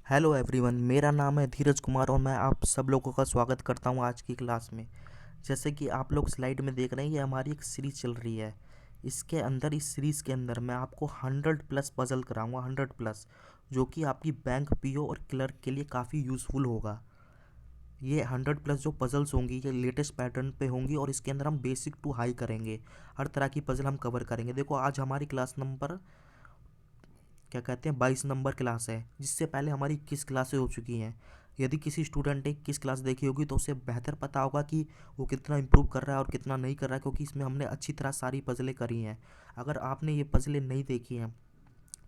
Hello everyone, मेरा नाम है धीरज कुमार और मैं आप सब लोगों का स्वागत करता हूं आज की क्लास में। जैसे कि आप लोग स्लाइड में देख रहे हैं, ये हमारी एक सीरीज़ चल रही है। इसके अंदर, इस सीरीज़ के अंदर मैं आपको 100+ पज़ल कराऊंगा, 100+, जो कि आपकी बैंक पीओ और क्लर्क के लिए काफ़ी यूज़फुल होगा। ये 100+ जो पज़ल्स होंगी ये लेटेस्ट पैटर्न पे होंगी और इसके अंदर हम बेसिक टू हाई करेंगे। हर तरह की पज़ल हम कवर करेंगे। देखो, आज हमारी क्लास नंबर क्या कहते हैं 22 नंबर क्लास है, जिससे पहले हमारी 21 क्लासें हो चुकी हैं। यदि किसी स्टूडेंट ने 21 क्लास देखी होगी तो उसे बेहतर पता होगा कि वो कितना इम्प्रूव कर रहा है और कितना नहीं कर रहा है, क्योंकि इसमें हमने अच्छी तरह सारी पजलें करी हैं। अगर आपने ये पजलें नहीं देखी हैं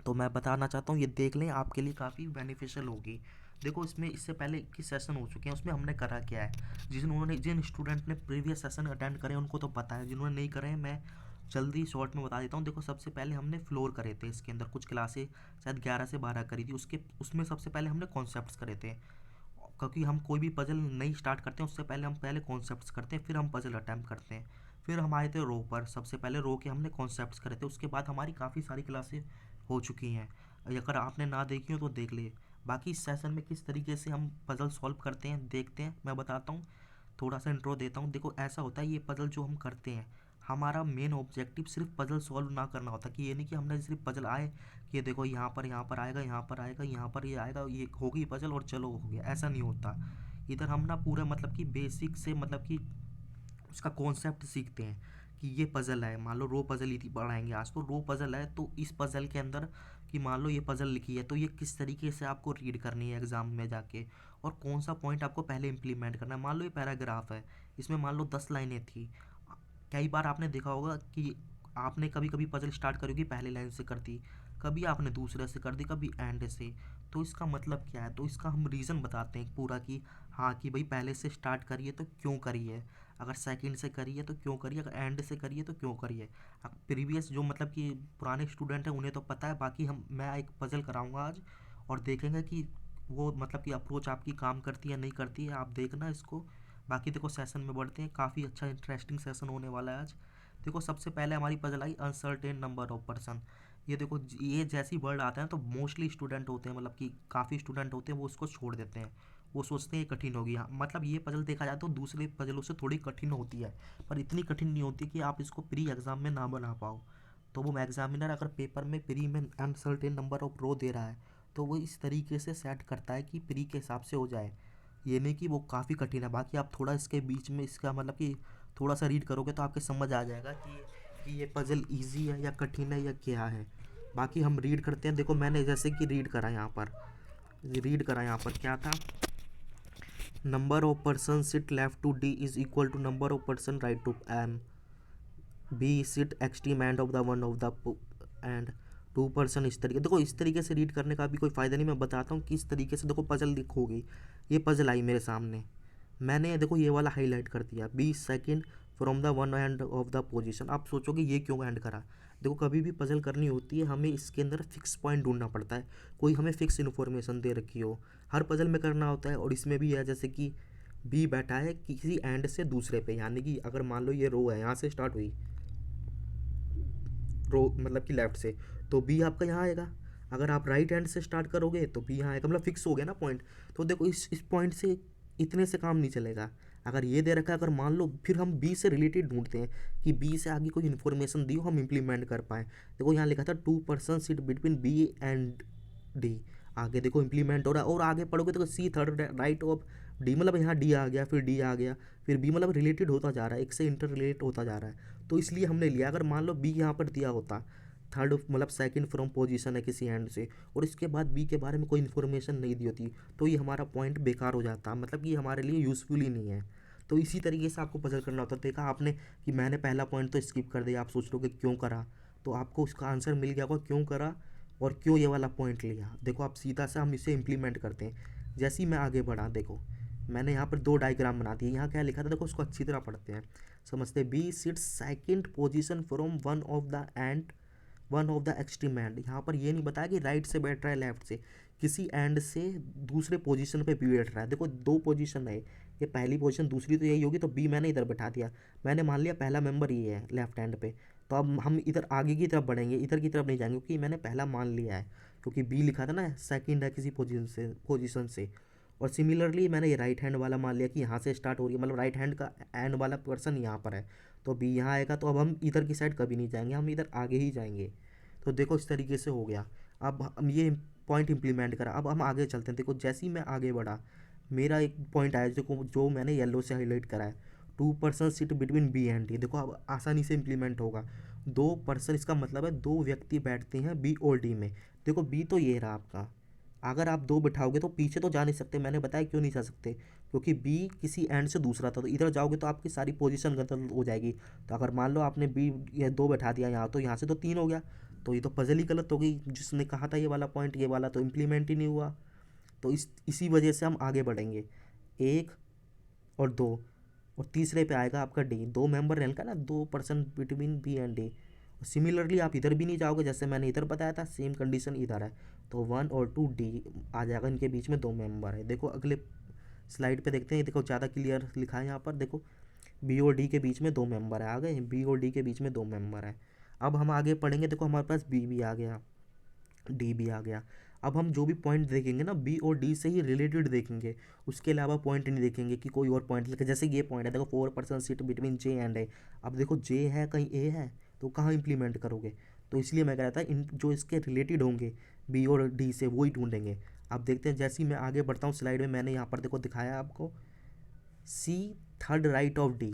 तो मैं बताना चाहता हूँ, ये देख लें, आपके लिए काफ़ी बेनिफिशियल होगी। देखो, इसमें इससे पहले 21 सेशन हो चुके हैं, उसमें हमने करा क्या है। जिन स्टूडेंट ने प्रीवियस सेशन अटेंड करे उनको तो पता है, जिन्होंने नहीं करे हैं मैं जल्दी शॉर्ट में बता देता हूँ। देखो, सबसे पहले हमने फ्लोर करे थे, इसके अंदर कुछ क्लासें शायद 11 से 12 करी थी। उसमें सबसे पहले हमने कॉन्सेप्ट्स करे थे, क्योंकि हम कोई भी पजल नहीं स्टार्ट करते हैं उससे पहले हम पहले कॉन्सेप्ट्स करते हैं, फिर हम पजल अटैम्प्ट करते हैं। फिर हम आए थे रो पर, सबसे पहले रो के हमने कॉन्सेप्ट्स करे थे। उसके बाद हमारी काफ़ी सारी क्लासें हो चुकी हैं। अगर आपने ना देखी हो तो देख ले। बाकी इस सेशन में किस तरीके से हम पजल सॉल्व करते हैं देखते हैं, मैं बताता हूँ। थोड़ा सा इंट्रो देता हूँ। देखो, ऐसा होता है, ये पजल जो हम करते हैं, हमारा मेन ऑब्जेक्टिव सिर्फ पजल सॉल्व ना करना होता, कि ये नहीं कि हमने सिर्फ पजल आए कि देखो यहाँ पर आएगा, यहाँ पर आएगा, यहाँ पर ये आएगा, ये हो गई पजल और चलो हो गया, ऐसा नहीं होता। इधर हम ना पूरा मतलब कि बेसिक से मतलब कि उसका कॉन्सेप्ट सीखते हैं कि ये पज़ल है। मान लो रो पज़ल ही थी, पढ़ाएंगे आज तो रो पज़ल है, तो इस पज़ल के अंदर कि मान लो ये पज़ल लिखी है तो ये किस तरीके से आपको रीड करनी है एग्ज़ाम में जाके, और कौन सा पॉइंट आपको पहले इंप्लीमेंट करना है। मान लो ये पैराग्राफ है, इसमें मान लो 10 लाइनें थी। कई बार आपने देखा होगा कि आपने कभी कभी पजल स्टार्ट करी होगी पहले लाइन से कर दी, कभी आपने दूसरे से कर दी, कभी एंड से। तो इसका मतलब क्या है, तो इसका हम रीज़न बताते हैं पूरा कि हाँ, कि भाई पहले से स्टार्ट करिए तो क्यों करिए, अगर सेकंड से करिए तो क्यों करिए, अगर एंड से करिए तो क्यों करिए। प्रीवियस जो मतलब कि पुराने स्टूडेंट हैं उन्हें तो पता है। बाकी मैं एक पजल कराऊंगा आज और देखेंगे कि वो मतलब कि अप्रोच आपकी काम करती है नहीं करती है, आप देखना इसको। बाकी देखो, सेशन में बढ़ते हैं, काफ़ी अच्छा इंटरेस्टिंग सेशन होने वाला है आज। देखो, सबसे पहले हमारी puzzle I uncertain number of person. ये देखो, ये जैसी वर्ड आते हैं तो मोस्टली स्टूडेंट होते हैं, मतलब कि काफ़ी स्टूडेंट होते हैं वो उसको छोड़ देते हैं। वो सोचते हैं ये कठिन होगी। हाँ, मतलब ये पजल देखा जाए तो दूसरे पजलों से थोड़ी कठिन होती है, पर इतनी कठिन नहीं होती कि आप इसको प्री एग्ज़ाम में ना बना पाओ। तो वो एग्जामिनर अगर पेपर में प्री में अनसर्टेन नंबर ऑफ रो दे रहा है तो वो इस तरीके से सेट करता है कि प्री के हिसाब से हो जाए। ये नहीं कि वो काफ़ी कठिन है। बाकी आप थोड़ा इसके बीच में इसका मतलब कि थोड़ा सा रीड करोगे तो आपके समझ आ जाएगा कि ये पज़ल इजी है या कठिन है या क्या है। बाकी हम रीड करते हैं। देखो, मैंने जैसे कि रीड करा यहाँ पर क्या था। Number of person sit left to D is equal to number of person right to M. B sit extreme end of the one of the end 2 person. इस तरीके, देखो इस तरीके से रीड करने का भी कोई फ़ायदा नहीं। मैं बताता हूँ कि इस तरीके से देखो पजल लिखोगी। ये पजल आई मेरे सामने, मैंने देखो ये वाला हाईलाइट कर दिया, 20 second from the one and of the position. आप सोचोगे ये क्यों एंड करा। देखो, कभी भी पजल करनी होती है हमें इसके अंदर फिक्स पॉइंट ढूंढना पड़ता है, कोई हमें फिक्स इन्फॉर्मेशन दे रखी हो। हर पजल में करना होता है और इसमें भी है। जैसे कि बी बैठा है किसी एंड से दूसरे पे, यानी कि अगर मान लो ये रो है, यहाँ से स्टार्ट हुई रो मतलब कि लेफ्ट से, तो बी आपका यहाँ आएगा। अगर आप राइट हैंड से स्टार्ट करोगे तो बी यहाँ आएगा, मतलब फिक्स हो गया ना पॉइंट। तो देखो, इस पॉइंट से इतने से काम नहीं चलेगा। अगर ये दे रखा है, अगर मान लो फिर हम बी से रिलेटेड ढूंढते हैं कि बी से आगे कोई इन्फॉर्मेशन दी हो हम इम्प्लीमेंट कर पाएँ। देखो, यहाँ लिखा था 2 person seat between B and D. आगे देखो इम्प्लीमेंट हो रहा है, और आगे पढ़ोगे तो सी थर्ड राइट ऑफ डी, मतलब यहाँ डी आ गया, फिर डी आ गया, फिर बी, मतलब रिलेटेड होता जा रहा है, एक से इंटर रिलेट होता जा रहा है। तो इसलिए हमने लिया। अगर मान लो बी यहाँ पर दिया होता, थर्ड मतलब सेकंड फ्रॉम पोजीशन है किसी एंड से, और इसके बाद बी के बारे में कोई इन्फॉर्मेशन नहीं दी होती, तो ये हमारा पॉइंट बेकार हो जाता, मतलब कि ये हमारे लिए यूज़फुल ही नहीं है। तो इसी तरीके से आपको पजल करना होता है। देखा आपने कि मैंने पहला पॉइंट तो स्किप कर दिया, आप सोच रहे हो कि क्यों करा, तो आपको उसका आंसर मिल गया होगा क्यों करा और क्यों ये वाला पॉइंट लिया। देखो, आप सीधा सा हम इसे इम्प्लीमेंट करते हैं। जैसे ही मैं आगे बढ़ा, देखो मैंने यहाँ पर 2 डायग्राम बना दिए। यहाँ क्या लिखा था, देखो उसको अच्छी तरह पढ़ते हैं, समझते हैं। B sits second position from one of the extreme end. यहाँ पर ये नहीं बताया कि राइट से बैठ रहा है लेफ्ट से, किसी एंड से दूसरे पोजीशन पे भी बैठ रहा है। देखो 2 पोजीशन है, ये पहली पोजीशन, दूसरी तो यही होगी, तो बी मैंने इधर बैठा दिया। मैंने मान लिया पहला मेंबर ये है लेफ्ट हैंड पे, तो अब हम इधर आगे की तरफ बढ़ेंगे, इधर की तरफ नहीं जाएंगे क्योंकि मैंने पहला मान लिया है, क्योंकि बी लिखा था ना सेकंड है किसी पोजीशन से। और सिमिलरली मैंने ये राइट हैंड वाला मान लिया कि यहाँ से स्टार्ट हो रही है, मतलब राइट हैंड का एंड वाला पर्सन यहाँ पर है, तो बी यहाँ आएगा। तो अब हम इधर की साइड कभी नहीं जाएंगे, हम इधर आगे ही जाएंगे। तो देखो इस तरीके से हो गया। अब हम ये पॉइंट इम्प्लीमेंट करा, अब हम आगे चलते हैं। देखो जैसे ही मैं आगे बढ़ा, मेरा एक पॉइंट आया जो मैंने येलो से हाईलाइट करा है, 2 person sit between B and D. देखो अब आसानी से इम्प्लीमेंट होगा। 2 पर्सन, इसका मतलब है 2 व्यक्ति बैठते हैं बी और डी में। देखो बी तो ये रहा आपका, अगर आप 2 बिठाओगे तो पीछे तो जा नहीं सकते, मैंने बताया क्यों नहीं जा सकते, क्योंकि बी किसी एंड से दूसरा था, तो इधर जाओगे तो आपकी सारी पोजीशन गलत हो जाएगी। तो अगर मान लो आपने बी ये 2 बैठा दिया यहाँ, तो यहाँ से तो 3 हो गया, तो ये तो पजल ही गलत हो गई। जिसने कहा था ये वाला पॉइंट, ये वाला तो इम्प्लीमेंट ही नहीं हुआ। तो इसी वजह से हम आगे बढ़ेंगे। 1 और 2, और तीसरे पे आएगा आपका डी। 2 मेंबर रहेगा ना, 2 person between B and D. Similarly आप इधर भी नहीं जाओगे, जैसे मैंने इधर बताया था सेम कंडीशन इधर है, तो 1 और 2 डी आ जाएगा। इनके बीच में 2 मेंबर है। देखो अगले स्लाइड पे देखते हैं, देखो ज़्यादा क्लियर लिखा है यहाँ पर। देखो बी और डी के बीच में 2 मेंबर है, आ गए, बी और डी के बीच में 2 मेंबर है। अब हम आगे पढ़ेंगे, देखो हमारे पास बी भी आ गया, डी भी आ गया। अब हम जो भी पॉइंट देखेंगे ना, बी और डी से ही रिलेटेड देखेंगे, उसके अलावा पॉइंट नहीं देखेंगे कि कोई और पॉइंट लिखे। जैसे ये पॉइंट है, देखो 4 person seat between J and A. अब देखो जे है कहीं ए है, तो कहाँ इंप्लीमेंट करोगे। तो इसलिए मैं कह रहा था इन जो इसके रिलेटेड होंगे बी और डी से, वही ढूंढेंगे। अब देखते हैं, जैसे ही मैं आगे बढ़ता हूँ स्लाइड में, मैंने यहाँ पर देखो दिखाया आपको C third right of D.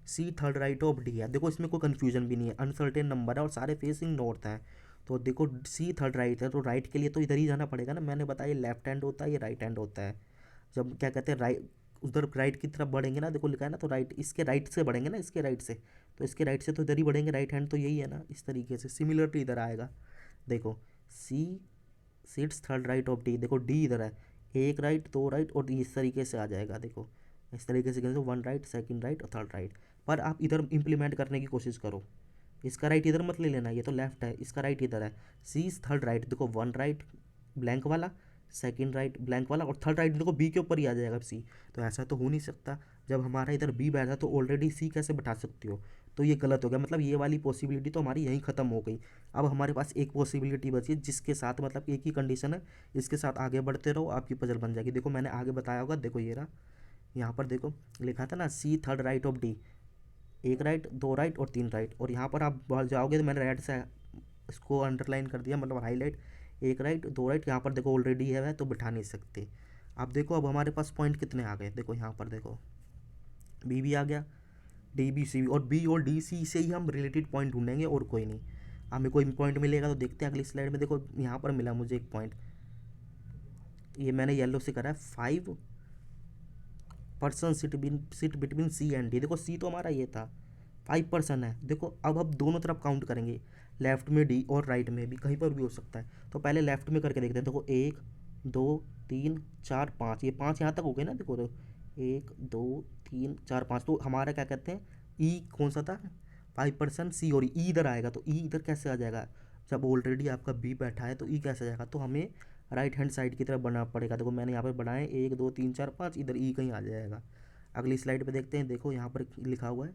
C third right of D है। देखो इसमें कोई कन्फ्यूजन भी नहीं है, अनसर्टेन नंबर है और सारे फेसिंग नॉर्थ हैं। तो देखो सी थर्ड राइट है, तो राइट के लिए तो इधर ही जाना पड़ेगा ना। मैंने बताया ये लेफ्ट हैंड होता है, ये राइट हैंड होता है। जब क्या कहते हैं राइट, उधर राइट की तरफ बढ़ेंगे ना, देखो लिखा है ना, तो राइट इसके राइट से बढ़ेंगे ना, इसके राइट से, तो इसके राइट से तो इधर ही बढ़ेंगे, राइट हैंड तो यही है ना। इस तरीके से सिमिलरली इधर आएगा। देखो C seats third right of D, देखो डी इधर है, एक राइट, 2 राइट, और इस तरीके से आ जाएगा। देखो इस तरीके से करें, 1 राइट, सेकंड राइट और थर्ड राइट। पर आप इधर इंप्लीमेंट करने की कोशिश करो, इसका राइट इधर मत ले लेना, ये तो लेफ्ट है, इसका राइट इधर है। सी इज थर्ड राइट, देखो 1 राइट ब्लैंक वाला, सेकंड राइट ब्लैंक वाला, और थर्ड राइट देखो बी के ऊपर ही आ जाएगा सी। तो ऐसा तो हो नहीं सकता, जब हमारा इधर बी बैठा तो ऑलरेडी सी कैसे बैठा सकती हो। तो ये गलत हो गया, मतलब ये वाली पॉसिबिलिटी तो हमारी यहीं ख़त्म हो गई। अब हमारे पास एक पॉसिबिलिटी बची है, जिसके साथ मतलब एक ही कंडीशन है, इसके साथ आगे बढ़ते रहो, आपकी पजल बन जाएगी। देखो मैंने आगे बताया होगा, देखो ये रहा, यहाँ पर देखो लिखा था ना C third right of D, 1 right, 2 right और 3 राइट। और यहाँ पर आप बढ़ जाओगे तो मैंने रेड से इसको अंडरलाइन कर दिया, मतलब हाईलाइट। 1 राइट, 2 राइट, यहाँ पर देखो ऑलरेडी है तो बिठा नहीं सकते। अब देखो अब हमारे पास पॉइंट कितने आ गए, देखो यहाँ पर देखो बी भी आ गया, डी बी सी भी, और बी और डी सी से ही हम रिलेटेड पॉइंट ढूंढेंगे और कोई नहीं। हमें कोई पॉइंट मिलेगा तो देखते हैं अगली स्लाइड में। देखो यहाँ पर मिला मुझे एक पॉइंट, ये मैंने येलो से करा है, 5 person sit between C and D. देखो सी तो हमारा ये था, 5 पर्सन है। देखो अब हम दोनों तरफ काउंट करेंगे, लेफ्ट में डी और राइट में भी, कहीं पर भी हो सकता है। तो पहले लेफ्ट में करके देखते हैं। देखो 1, 2, 3, 4, 5, ये 5 यहाँ तक हो गए ना। देखो 1, 2, 3, 4, 5, तो हमारा क्या कहते हैं ई कौन सा था, 5 पर्सन सी, और ई इधर आएगा, तो ई इधर कैसे आ जाएगा, जब ऑलरेडी आपका बी बैठा है तो ई कैसे आ जाएगा। तो हमें राइट हैंड साइड की तरफ बढ़ना पड़ेगा। देखो मैंने यहाँ पर बढ़ाए 1, 2, 3, 4, 5, इधर ई कहीं आ जाएगा। अगली स्लाइड पे देखते हैं, देखो यहाँ पर लिखा हुआ है,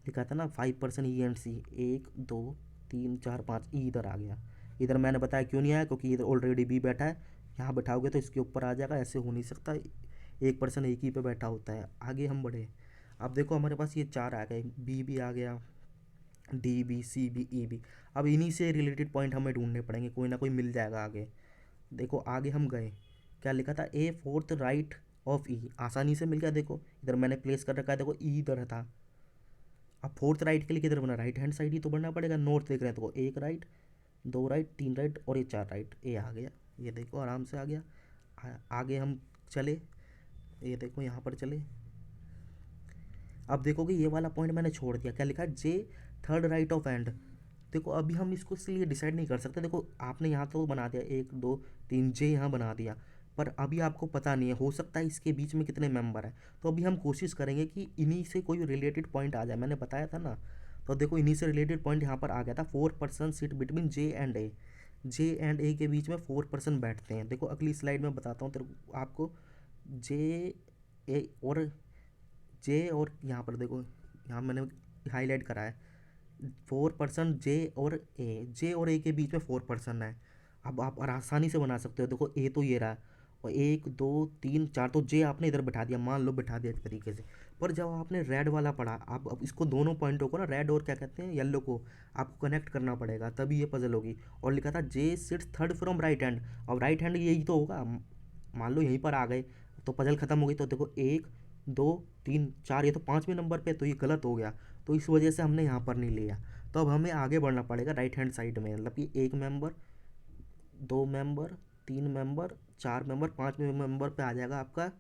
लिखा था ना 5 पर्सन ई एंड सी, 1, 2, 3, 4, 5, ई इधर आ गया। इधर मैंने बताया क्यों नहीं आया, क्योंकि इधर ऑलरेडी बी बैठा है, यहाँ बैठाओगे तो इसके ऊपर आ जाएगा, ऐसे हो नहीं सकता, 1 पर्सन एक ही पे बैठा होता है। आगे हम बढ़े, अब देखो हमारे पास ये 4 आ गए, बी भी आ गया, D B C B E B. अब इन्हीं से रिलेटेड पॉइंट हमें ढूंढने पड़ेंगे, कोई ना कोई मिल जाएगा आगे। देखो आगे हम गए, क्या लिखा था, ए फोर्थ राइट ऑफ ई, आसानी से मिल गया। देखो इधर मैंने प्लेस कर रखा है, देखो ई इधर था। अब फोर्थ राइट के लिए किधर बना, राइट हैंड साइड ही तो बनना पड़ेगा, नॉर्थ देख रहे हैं तो 1 राइट, 2 राइट, 3 राइट और ये 4 राइट, ये आ गया। ये देखो आराम से आ गया। आगे हम चले, ये देखो यहाँ पर चले, अब देखोगे ये वाला पॉइंट मैंने छोड़ दिया, क्या लिखा है, जे थर्ड राइट ऑफ एंड। देखो अभी हम इसको इसलिए डिसाइड नहीं कर सकते। देखो आपने यहाँ तो बना दिया 1, 2, 3, जे यहाँ बना दिया, पर अभी आपको पता नहीं है, हो सकता है इसके बीच में कितने मेंबर हैं। तो अभी हम कोशिश करेंगे कि इन्हीं से कोई रिलेटेड पॉइंट आ जाए, मैंने बताया था ना। तो देखो इन्हीं से रिलेटेड पॉइंट यहाँ पर आ गया था, 4 person seat between J and A. J and A के बीच में 4 पर्सन बैठते हैं। देखो अगली स्लाइड में बताता हूँ तेरे आपको, जे ए और जे, और यहाँ पर देखो, यहाँ मैंने हाईलाइट करा है, 4% जे और ए के बीच में 4% है। अब आप आसानी से बना सकते हो, देखो ए तो ये रहा, और 1 2 3 4, तो जे आपने इधर बैठा दिया, मान लो बैठा दिया इस तरीके से। पर जब आपने रेड वाला पढ़ा, आप अब इसको दोनों पॉइंटों को ना, रेड और क्या कहते हैं येलो को, आपको कनेक्ट करना पड़ेगा, तभी ये पजल होगी। और लिखा था J sits third from right hand, अब राइट हैंड यही तो होगा, मान लो यहीं पर आ गए तो पजल खत्म हो गई। तो देखो 1 2 3 4, ये तो 5वें नंबर पे, तो ये गलत हो गया, तो इस वजह से हमने यहाँ पर नहीं लिया। तो अब हमें आगे बढ़ना पड़ेगा राइट हैंड साइड में, मतलब कि 1 मेंबर, 2 मेंबर, 3 मेंबर, 4 मेंबर, 5वें मेंबर पे आ जाएगा आपका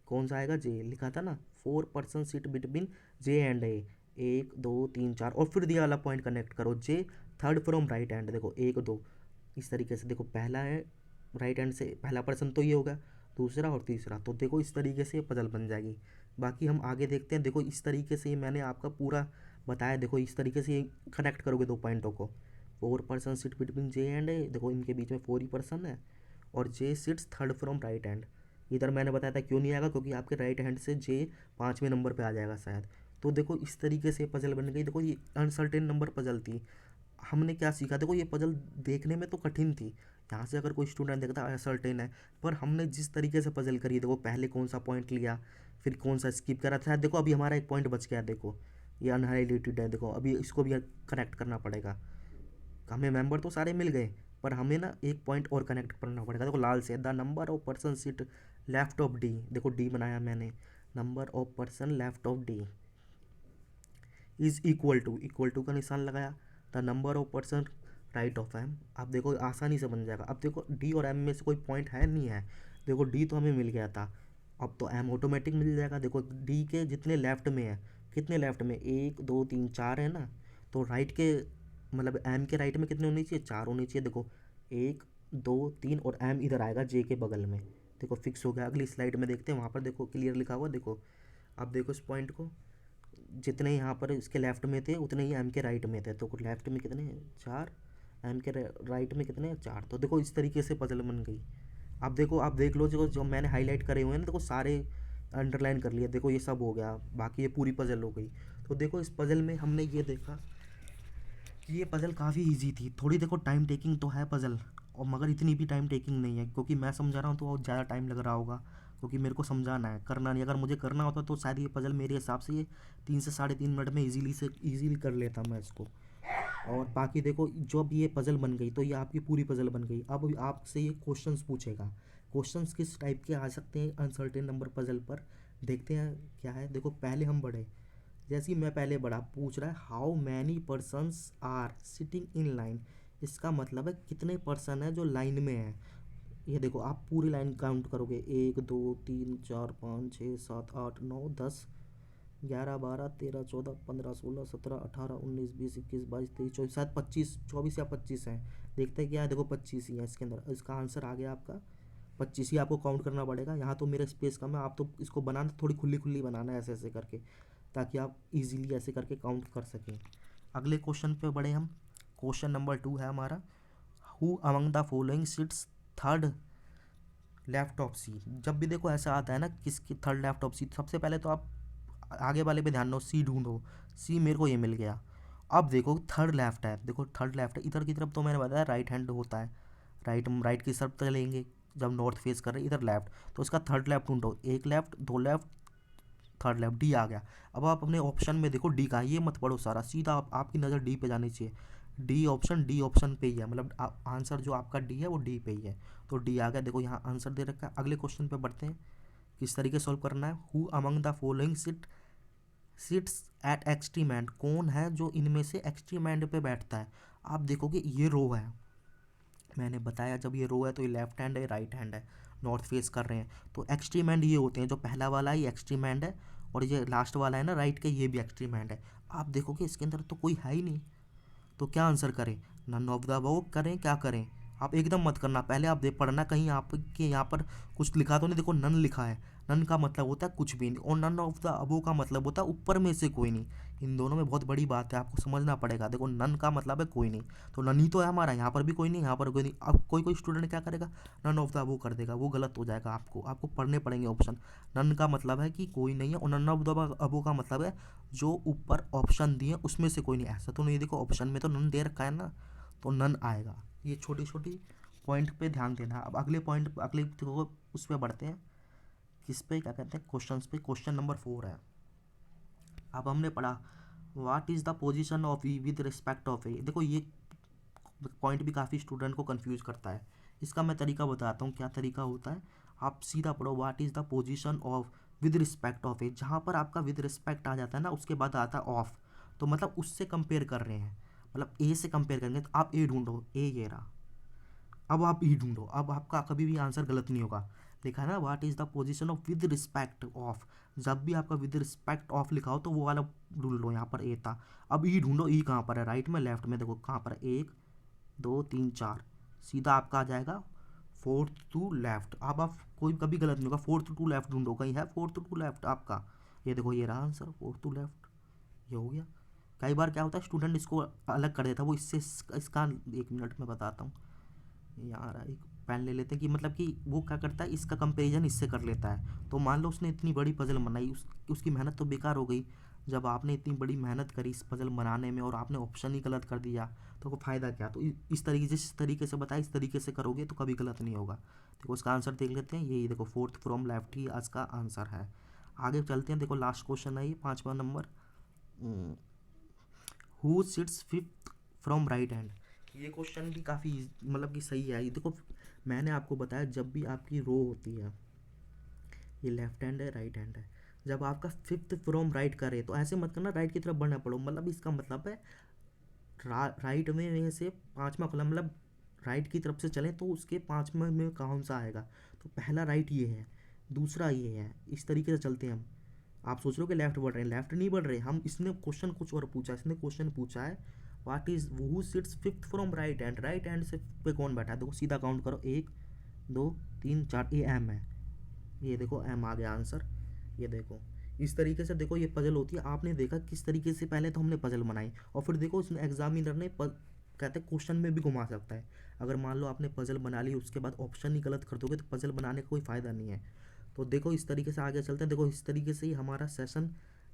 कौन सा आएगा, जे लिखा था ना, 4% सीट बिटवीन जे एंड ए, 1 2 3 4, और फिर दिया वाला पॉइंट कनेक्ट करो, जे थर्ड फ्रॉम राइट हैंड, देखो 1 2, इस तरीके से देखो पहला है राइट हैंड से, पहला पर्सन तो ये होगा, दूसरा और तीसरा, तो देखो इस तरीके से ये पजल बन जाएगी। बाकी हम आगे देखते हैं। देखो इस तरीके से मैंने आपका पूरा बताया, देखो इस तरीके से कनेक्ट करोगे दो पॉइंटों को, 4% seat between J and A, देखो इनके बीच में 4 ही पर्सन है, और J sits third from right hand. इधर मैंने बताया था क्यों नहीं आएगा, क्योंकि आपके राइट हैंड से जे 5वें नंबर पे आ जाएगा शायद। तो देखो इस तरीके से पजल बन गई। देखो ये अनसर्टेन नंबर पजल थी। हमने क्या सीखा, देखो ये पजल देखने में तो कठिन थी, यहाँ से अगर कोई स्टूडेंट देखता अनसर्टेन है, पर हमने जिस तरीके से पजल करी, देखो पहले कौन सा पॉइंट लिया, फिर कौन सा स्किप करा था, देखो अभी हमारा एक पॉइंट बच गया, देखो ये अनहाइलाइटेड है, देखो अभी इसको भी कनेक्ट करना पड़ेगा। हमें मेंबर तो सारे मिल गए, पर हमें ना एक पॉइंट और कनेक्ट करना पड़ेगा। देखो लाल से, the number of person seat left of D, देखो डी बनाया मैंने, number of person left of D is equal to का निशान लगाया, the number of person right of M. अब देखो आसानी से बन जाएगा। अब देखो डी और एम में से कोई पॉइंट है नहीं है, देखो डी तो हमें मिल गया था, अब तो एम ऑटोमेटिक मिल जाएगा। देखो डी के जितने लेफ्ट में है, कितने लेफ्ट में, 1 2 3 4 है ना, तो राइट के मतलब एम के राइट में कितने होने चाहिए, 4 होने चाहिए। देखो 1 2 3, और एम इधर आएगा जे के बगल में, देखो फिक्स हो गया। अगली स्लाइड में देखते हैं, वहाँ पर देखो क्लियर लिखा हुआ, देखो अब देखो इस पॉइंट को, जितने यहाँ पर इसके लेफ्ट में थे उतने ही एम के राइट में थे, तो लेफ्ट में कितने हैं, 4, एम के राइट में कितने हैं, 4। तो देखो इस तरीके से पजल बन गई। अब देखो आप देख लो, जो मैंने हाईलाइट करे हुए हैं ना, देखो सारे अंडरलाइन कर लिया, देखो ये सब हो गया, बाकी ये पूरी पजल हो गई। तो देखो इस पजल में हमने ये देखा कि ये पजल काफ़ी इजी थी, थोड़ी देखो टाइम टेकिंग तो है पजल, और मगर इतनी भी टाइम टेकिंग नहीं है, क्योंकि मैं समझा रहा हूँ तो और ज़्यादा टाइम लग रहा होगा, क्योंकि मेरे को समझाना है, करना नहीं। अगर मुझे करना होता तो शायद ये पजल मेरे हिसाब से ये 3 से 3.5 मिनट में ईजीली कर लेता मैं इसको। और बाकी देखो जब ये पजल बन गई तो ये आपकी पूरी पजल बन गई। अब आपसे ये क्वेश्चंस पूछेगा, क्वेश्चंस किस टाइप के आ सकते हैं अनसर्टेन नंबर पजल पर, देखते हैं क्या है। देखो पहले हम बढ़े, जैसे ही मैं पहले बढ़ा, पूछ रहा है how many persons are sitting in line, इसका मतलब है कितने पर्सन है जो लाइन में है। ये देखो आप पूरी लाइन काउंट करोगे, 1 2 3 4 5 6 7 8 9 10 11 12 13 14 15 16 17 18 19 20 21 22 23 24 शायद 25 24 या 25 हैं। देखते हैं क्या है, देखो 25 ही है इसके अंदर, इसका आंसर आ गया आपका 25 ही। आपको काउंट करना पड़ेगा, यहाँ तो मेरा स्पेस कम है, आप तो इसको बनाना थोड़ी खुली खुली बनाना है ऐसे ऐसे करके, ताकि आप इजीली ऐसे करके काउंट कर सकें। अगले क्वेश्चन पे बढ़े हम। क्वेश्चन नंबर 2 है हमारा, who among the following sits third left of C. जब भी देखो ऐसा आता है ना, किसकी थर्ड लेफ्ट ऑफ सी, सबसे पहले तो आप आगे वाले पे ध्यान दो, सी ढूंढो, सी मेरे को ये मिल गया। अब देखो थर्ड लेफ्ट है, देखो थर्ड लेफ्ट है, इधर की तरफ तो मैंने बताया राइट हैंड होता है, राइट की तरफ चलेंगे जब नॉर्थ फेस कर रहे इधर लेफ्ट, तो इसका थर्ड लेफ्ट ढूंढो, एक लेफ्ट, दो लेफ्ट, थर्ड लेफ्ट, डी आ गया। अब आप अपने ऑप्शन में देखो डी का, ये मत पढ़ो सारा, सीधा आपकी नज़र डी पे जानी चाहिए। डी ऑप्शन पे ही है, मतलब आंसर जो आपका डी है वो डी पे ही है, तो डी आ गया। देखो यहाँ आंसर दे रखा है। अगले क्वेश्चन पे बढ़ते हैं, किस तरीके सॉल्व करना है। Who among the following seats eight extreme and, कौन है जो इनमें से एक्सट्रीम एंड पे बैठता है। आप देखोगे ये रो है, मैंने बताया जब ये रो है तो ये लेफ्ट हैंड है, राइट हैंड है, नॉर्थ फेस कर रहे हैं, तो एक्सट्रीम एंड ये होते हैं, जो पहला वाला है ये एक्सट्रीम एंड है, और ये लास्ट वाला है ना राइट के, ये भी एक्सट्रीम एंड है। आप देखोगे इसके अंदर तो कोई है ही नहीं, तो क्या आंसर करें, नन ऑफ द अबव करें, क्या करें। आप एकदम मत करना, पहले आप देख पढ़ना कहीं आपके यहाँ पर कुछ लिखा तो नहीं। देखो नन लिखा है, नन का मतलब होता है कुछ भी नहीं, और नन ऑफ द अबो का मतलब होता है ऊपर में से कोई नहीं। इन दोनों में बहुत बड़ी बात है, आपको समझना पड़ेगा। देखो नन का मतलब है कोई नहीं, तो नन ही तो है हमारा, यहाँ पर भी कोई नहीं, यहाँ पर कोई नहीं। अब कोई कोई स्टूडेंट क्या करेगा, नन ऑफ द अबो कर देगा, वो गलत हो जाएगा। आपको पढ़ने पड़ेंगे ऑप्शन। नन का मतलब है कि कोई नहीं है, और नन ऑफ द अबो का मतलब है जो ऊपर ऑप्शन दिए उसमें से कोई नहीं। ऐसा तो नहीं, देखो ऑप्शन में तो नन दे रखा है ना, तो नन आएगा। ये छोटी छोटी पॉइंट पे ध्यान देना। अब अगले पॉइंट, अगले देखो उस पर बढ़ते हैं, किस पे, क्या कहते हैं, क्वेश्चंस पे। क्वेश्चन नंबर 4 है। अब हमने पढ़ा what is the position of E with respect of A. देखो ये पॉइंट भी काफ़ी स्टूडेंट को कंफ्यूज करता है। इसका मैं तरीका बताता हूँ, क्या तरीका होता है। आप सीधा पढ़ो what is the position of with respect of A. जहाँ पर आपका विद रिस्पेक्ट आ जाता है ना, उसके बाद आता है ऑफ, तो मतलब उससे कंपेयर कर रहे हैं, मतलब ए से कंपेयर करेंगे। तो आप ए ढूंढो, ए ये रहा। अब आप ई ढूंढो, अब आपका कभी भी आंसर गलत नहीं होगा। लिखा है ना what is the position of with respect of, जब भी आपका विद रिस्पेक्ट ऑफ लिखा हो तो वो वाला ढूंढ लो। यहाँ पर ए था। अब ई ढूंढो, ई कहाँ पर है, राइट में लेफ्ट में, देखो कहाँ पर है, 1 2 3 4, सीधा आपका आ जाएगा फोर्थ टू लेफ्ट। अब आप कोई कभी गलत नहीं होगा, फोर्थ टू लेफ्ट ढूंढो, कहीं है फोर्थ टू लेफ्ट आपका। ये देखो ये रहा आंसर, फोर्थ टू लेफ्ट, ये हो गया। कई बार क्या होता है स्टूडेंट इसको अलग कर देता है, वो इससे इसका 1 मिनट में बताता हूँ। यार एक पेन ले लेते हैं कि मतलब कि वो क्या करता है, इसका कंपैरिजन इससे कर लेता है। तो मान लो उसने इतनी बड़ी पजल बनाई, उसकी मेहनत तो बेकार हो गई। जब आपने इतनी बड़ी मेहनत करी इस पजल बनाने में और आपने ऑप्शन ही गलत कर दिया, तो को फ़ायदा क्या। तो इस तरीके, जिस तरीके से बताया इस तरीके से करोगे तो कभी गलत नहीं होगा। देखो इसका आंसर देख लेते हैं, यही देखो फोर्थ फ्रॉम लेफ्ट ही आज का आंसर है। आगे चलते हैं, देखो लास्ट क्वेश्चन है ये 5वां number. Who sits fifth from right hand. ये क्वेश्चन भी काफ़ी मतलब कि सही है। ये देखो मैंने आपको बताया जब भी आपकी रो होती है, ये लेफ्ट हैंड है राइट हैंड है, जब आपका फिफ्थ फ्रॉम राइट करे तो ऐसे मत करना राइट की तरफ बढ़ना पड़ो। मतलब इसका मतलब है राइट में से 5वां कॉलम, मतलब राइट की तरफ से चलें तो उसके 5वें में कौन सा आएगा। तो पहला राइट ये है, दूसरा ये है, इस तरीके से चलते हैं हम। आप सोच रहे हो कि लेफ्ट बढ़ रहे हैं, लेफ्ट नहीं बढ़ रहे हम। इसने क्वेश्चन कुछ और पूछा, इसने क्वेश्चन पूछा है what is who sits fifth from right hand, right hand से पे कौन बैठा है। देखो सीधा काउंट करो, 1 2 3 4, ये एम है, ये देखो एम आ गया आंसर। ये देखो इस तरीके से देखो ये पजल होती है। आपने देखा किस तरीके से पहले तो हमने पजल बनाई, और फिर देखो इसने एग्जामिनर ने कहते हैं क्वेश्चन में भी घुमा सकता है। अगर मान लो आपने पजल बना ली उसके बाद ऑप्शन ही गलत कर दोगे तो पजल बनाने का कोई फ़ायदा नहीं है। तो देखो इस तरीके से आगे चलते हैं। देखो इस तरीके से ही हमारा सेशन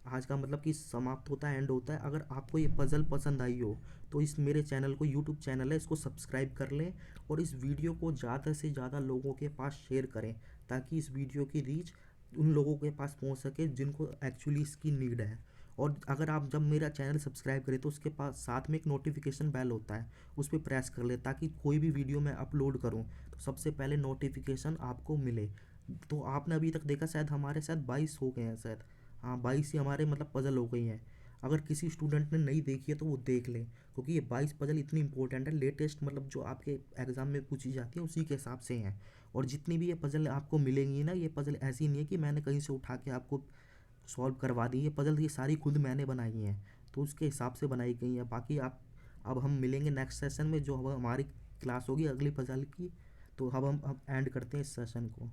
आज का मतलब कि समाप्त होता है, एंड होता है। अगर आपको ये पजल पसंद आई हो तो इस मेरे चैनल को, यूट्यूब चैनल है, इसको सब्सक्राइब कर लें और इस वीडियो को ज़्यादा से ज़्यादा लोगों के पास शेयर करें, ताकि इस वीडियो की रीच उन लोगों के पास पहुंच सके जिनको एक्चुअली इसकी नीड है। और अगर आप जब मेरा चैनल सब्सक्राइब करें तो उसके पास साथ में एक नोटिफिकेशन बेल होता है, उस पर प्रेस कर ले, ताकि कोई भी वीडियो मैं अपलोड करूं तो सबसे पहले नोटिफिकेशन आपको मिले। तो आपने अभी तक देखा शायद हमारे साथ 22 हो गए हैं शायद, हाँ 22 ही हमारे मतलब पजल हो गई हैं। अगर किसी स्टूडेंट ने नहीं देखी है तो वो देख लें, क्योंकि ये 22 पजल इतनी इंपॉर्टेंट है, लेटेस्ट मतलब जो आपके एग्ज़ाम में पूछी जाती है उसी के हिसाब से हैं। और जितनी भी ये पजल आपको मिलेंगी ना, ये पजल ऐसी नहीं है कि मैंने कहीं से उठा के आपको सॉल्व करवा दी। ये पजल ये सारी खुद मैंने बनाई हैं, तो उसके हिसाब से बनाई गई हैं। बाकी आप, अब हम मिलेंगे नेक्स्ट सेशन में, जो अब हमारी क्लास होगी अगली पजल की। तो अब हम एंड करते हैं इस सेशन को।